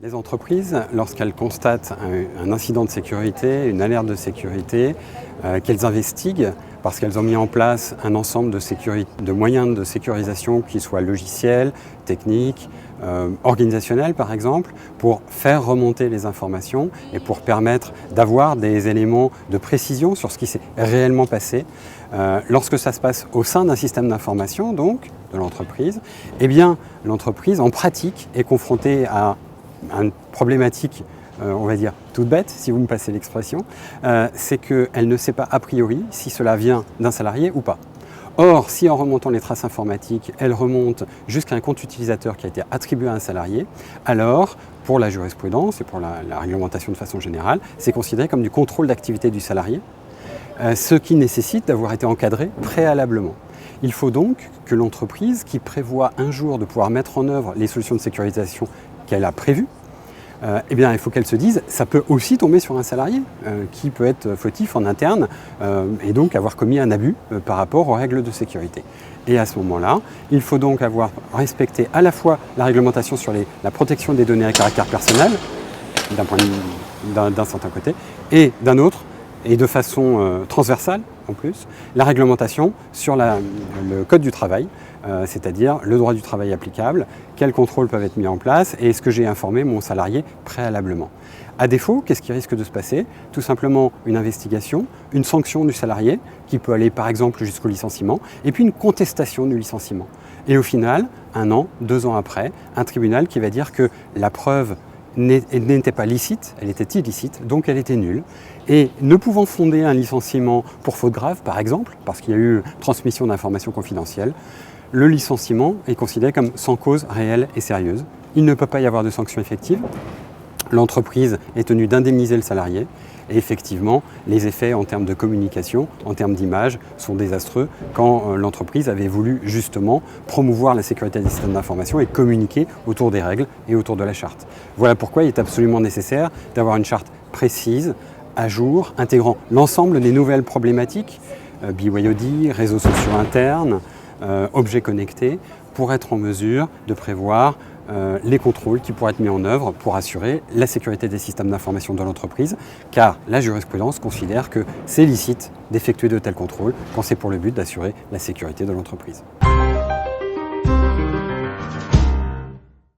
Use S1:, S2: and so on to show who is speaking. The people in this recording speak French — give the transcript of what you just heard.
S1: Les entreprises, lorsqu'elles constatent un incident de sécurité, une alerte de sécurité, qu'elles investiguent parce qu'elles ont mis en place un ensemble de moyens de sécurisation qui soient logiciels, techniques, organisationnels par exemple, pour faire remonter les informations et pour permettre d'avoir des éléments de précision sur ce qui s'est réellement passé. Lorsque ça se passe au sein d'un système d'information, donc, de l'entreprise, eh bien, l'entreprise, en pratique, est confrontée à une problématique, on va dire, toute bête, si vous me passez l'expression, c'est qu'elle ne sait pas a priori si cela vient d'un salarié ou pas. Or, si en remontant les traces informatiques, elle remonte jusqu'à un compte utilisateur qui a été attribué à un salarié, alors, pour la jurisprudence et pour la réglementation de façon générale, c'est considéré comme du contrôle d'activité du salarié, ce qui nécessite d'avoir été encadré préalablement. Il faut donc que l'entreprise, qui prévoit un jour de pouvoir mettre en œuvre les solutions de sécurisation qu'elle a prévues, eh bien, il faut qu'elle se dise, ça peut aussi tomber sur un salarié qui peut être fautif en interne et donc avoir commis un abus par rapport aux règles de sécurité. Et à ce moment-là, il faut donc avoir respecté à la fois la réglementation sur la protection des données à caractère personnel, d'un certain côté, et d'un autre, et de façon transversale en plus, la réglementation sur le code du travail, c'est-à-dire le droit du travail applicable, quels contrôles peuvent être mis en place et est-ce que j'ai informé mon salarié préalablement. À défaut, qu'est-ce qui risque de se passer? Tout simplement une investigation, une sanction du salarié qui peut aller par exemple jusqu'au licenciement et puis une contestation du licenciement. Et au final, 1 an, 2 ans après, un tribunal qui va dire que la preuve n'était pas licite, elle était illicite, donc elle était nulle. Et ne pouvant fonder un licenciement pour faute grave, par exemple, parce qu'il y a eu transmission d'informations confidentielles, le licenciement est considéré comme sans cause réelle et sérieuse. Il ne peut pas y avoir de sanction effective. L'entreprise est tenue d'indemniser le salarié. Et effectivement, les effets en termes de communication, en termes d'image, sont désastreux quand l'entreprise avait voulu justement promouvoir la sécurité des systèmes d'information et communiquer autour des règles et autour de la charte. Voilà pourquoi il est absolument nécessaire d'avoir une charte précise, à jour, intégrant l'ensemble des nouvelles problématiques, BYOD, réseaux sociaux internes, objets connectés, pour être en mesure de prévoir les contrôles qui pourraient être mis en œuvre pour assurer la sécurité des systèmes d'information de l'entreprise, car la jurisprudence considère que c'est licite d'effectuer de tels contrôles quand c'est pour le but d'assurer la sécurité de l'entreprise.